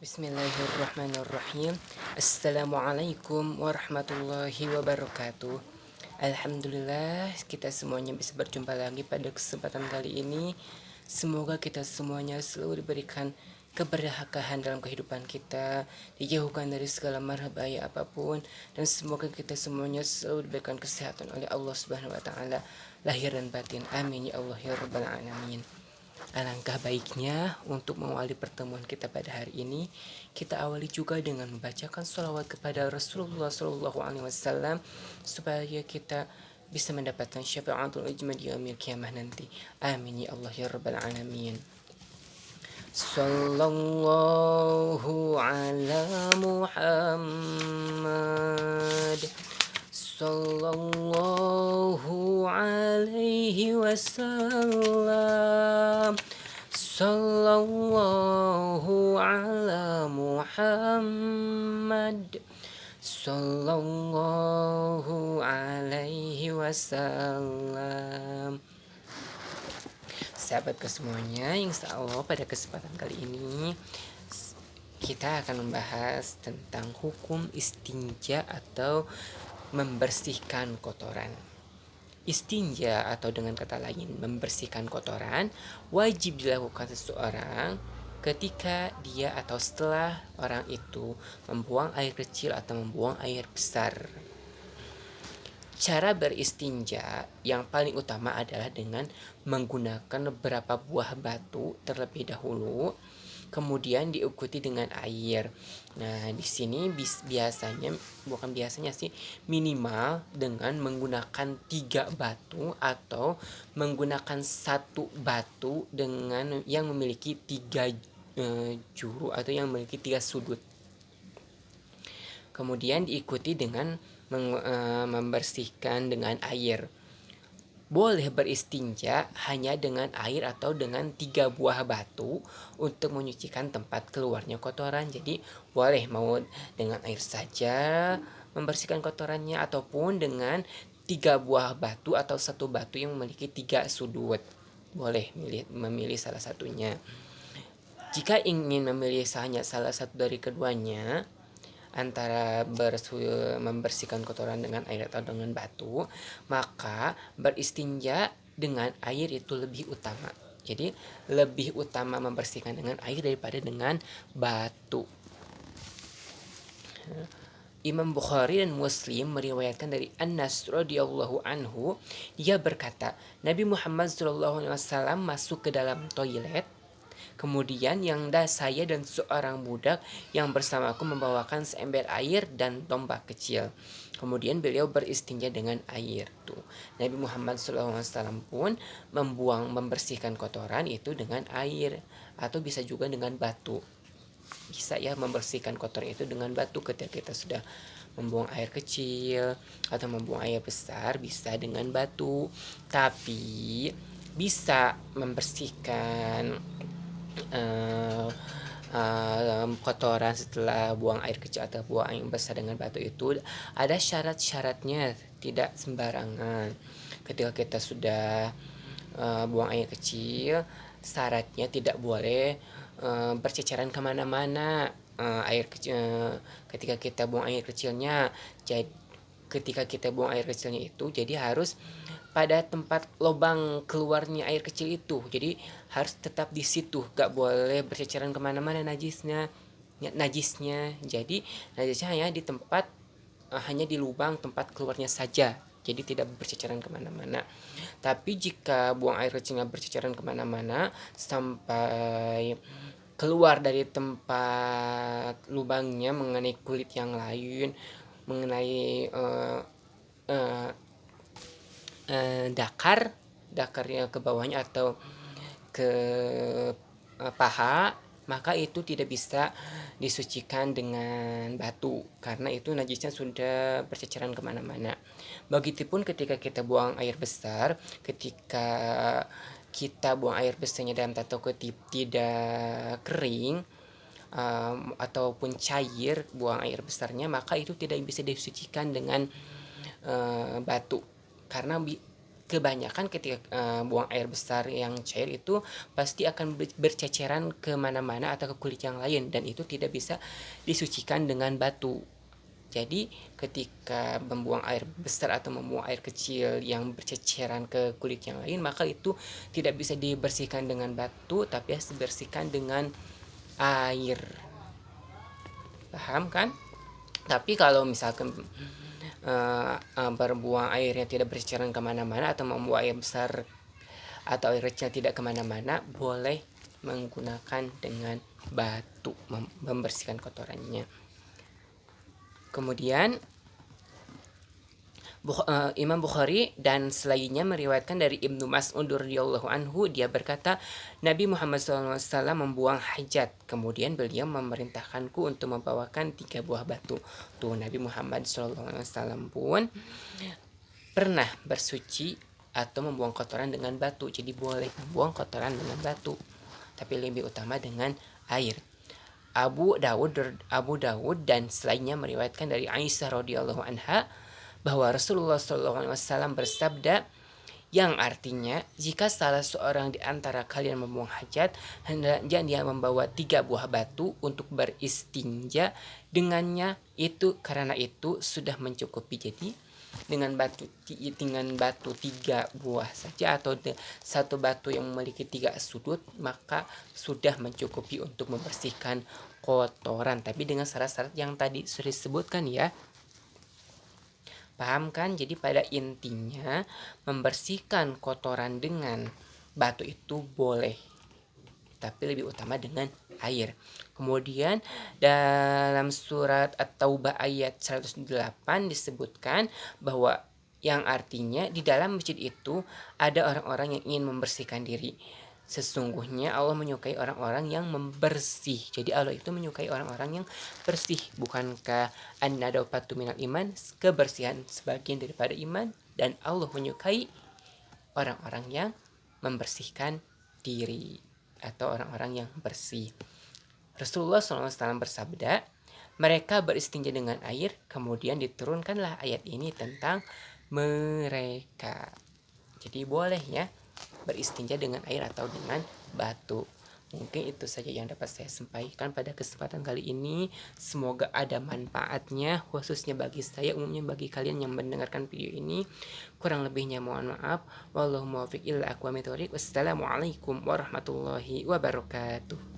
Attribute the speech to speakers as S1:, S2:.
S1: Bismillahirrahmanirrahim. Assalamualaikum warahmatullahi wabarakatuh. Alhamdulillah kita semuanya bisa berjumpa lagi pada kesempatan kali ini. Semoga kita semuanya selalu diberikan keberkahan dalam kehidupan kita, dijauhkan dari segala mara bahaya apapun, dan semoga kita semuanya selalu diberikan kesehatan oleh Allah Subhanahu wa taala lahir dan batin. Amin ya Allah ya rabbal alamin. Alangkah baiknya untuk mengawali pertemuan kita pada hari ini, kita awali juga dengan membacakan sholawat kepada Rasulullah SAW supaya kita bisa mendapatkan syafaatul ijma di yaumil kiamah nanti. Amin ya Allah ya rabbal alamin. Sallallahu ala Muhammad, sallallahu alaihi wasallam, sallallahu ala Muhammad, sallallahu alaihi wasallam. Sahabat kesemuanya, insya Allah pada kesempatan kali ini kita akan membahas tentang hukum istinja atau membersihkan kotoran. Istinja atau dengan kata lain membersihkan kotoran wajib dilakukan seseorang ketika dia atau setelah orang itu membuang air kecil atau membuang air besar. Cara beristinja yang paling utama adalah dengan menggunakan beberapa buah batu terlebih dahulu, kemudian diikuti dengan air. Nah, di sini minimal dengan menggunakan 3 batu atau menggunakan 1 batu dengan yang memiliki 3 juru atau yang memiliki 3 sudut. Kemudian diikuti dengan membersihkan dengan air. Boleh beristinja hanya dengan air atau dengan 3 buah batu untuk menyucikan tempat keluarnya kotoran. Jadi boleh mau dengan air saja membersihkan kotorannya ataupun dengan 3 buah batu atau 1 batu yang memiliki 3 sudut. Boleh memilih salah satunya. Jika ingin memilih hanya salah satu dari keduanya, antara membersihkan kotoran dengan air atau dengan batu, maka beristinja dengan air itu lebih utama. Jadi lebih utama membersihkan dengan air daripada dengan batu. Imam Bukhari dan Muslim meriwayatkan dari Anas radhiyallahu anhu, dia berkata, Nabi Muhammad SAW masuk ke dalam toilet. Kemudian saya dan seorang budak yang bersamaku membawakan seember air dan tombak kecil. Kemudian beliau beristinja dengan air. Tuh, Nabi Muhammad SAW pun membersihkan kotoran itu dengan air atau bisa juga dengan batu. Bisa ya membersihkan kotoran itu dengan batu ketika kita sudah membuang air kecil atau membuang air besar, bisa dengan batu. Tapi bisa membersihkan kotoran setelah buang air kecil atau buang air besar dengan batu itu ada syarat-syaratnya, tidak sembarangan. Ketika kita sudah buang air kecil, syaratnya tidak boleh berceceran kemana-mana air kecil. Ketika kita buang air kecilnya, jadi harus pada tempat lubang keluarnya air kecil itu. Jadi harus tetap di situ, gak boleh berceceran kemana-mana najisnya. Jadi najisnya hanya di lubang tempat keluarnya saja. Jadi tidak berceceran kemana-mana. Tapi jika buang air kecilnya berceceran kemana-mana sampai keluar dari tempat lubangnya mengenai kulit yang lain, mengenai dakarnya ke bawahnya atau ke paha, maka itu tidak bisa disucikan dengan batu karena itu najisnya sudah berceceran kemana-mana. Begitupun ketika kita buang air besar, ketika kita buang air besarnya dalam tanda kutip tidak kering ataupun cair buang air besarnya, maka itu tidak bisa disucikan dengan batu karena kebanyakan ketika buang air besar yang cair itu pasti akan berceceran kemana-mana atau ke kulit yang lain, dan itu tidak bisa disucikan dengan batu. Jadi ketika membuang air besar atau membuang air kecil yang berceceran ke kulit yang lain, maka itu tidak bisa dibersihkan dengan batu, tapi harus dibersihkan dengan air. Paham kan? Tapi kalau misalkan berbuang airnya tidak berceceran kemana-mana atau membuang air besar atau air kecil tidak kemana-mana, boleh menggunakan dengan batu membersihkan kotorannya. Kemudian Imam Bukhari dan selainnya meriwayatkan dari Ibnu Mas'ud radhiyallahu anhu, dia berkata, Nabi Muhammad SAW membuang hajat, kemudian beliau memerintahkanku untuk membawakan 3 buah batu. Tuh, Nabi Muhammad SAW pun pernah bersuci atau membuang kotoran dengan batu. Jadi boleh membuang kotoran dengan batu, tapi lebih utama dengan air. Abu Dawud dan selainnya meriwayatkan dari Aisyah radhiyallahu anha bahwa Rasulullah SAW bersabda, yang artinya jika salah seorang di antara kalian membuang hajat, hendaknya dia membawa 3 buah batu untuk beristinja dengannya, itu karena itu sudah mencukupi. Jadi dengan batu 3 buah saja atau satu batu yang memiliki 3 sudut, maka sudah mencukupi untuk membersihkan kotoran, tapi dengan syarat-syarat yang tadi sudah disebutkan ya. Paham kan? Jadi pada intinya membersihkan kotoran dengan batu itu boleh, tapi lebih utama dengan air. Kemudian dalam surat At-Taubah ayat 108 disebutkan bahwa yang artinya di dalam masjid itu ada orang-orang yang ingin membersihkan diri. Sesungguhnya Allah menyukai orang-orang yang membersih. Jadi Allah itu menyukai orang-orang yang bersih. Bukankah an-nadafatu minal iman, kebersihan sebagian daripada iman, dan Allah menyukai orang-orang yang membersihkan diri atau orang-orang yang bersih. Rasulullah SAW bersabda, mereka beristinja dengan air, kemudian diturunkanlah ayat ini tentang mereka. Jadi boleh ya beristinja dengan air atau dengan batu. Mungkin itu saja yang dapat saya sampaikan pada kesempatan kali ini. Semoga ada manfaatnya, khususnya bagi saya, umumnya bagi kalian yang mendengarkan video ini. Kurang lebihnya mohon maaf. Wallahu muwaffiq ila aqwamit thoriq. Wassalamualaikum warahmatullahi wabarakatuh.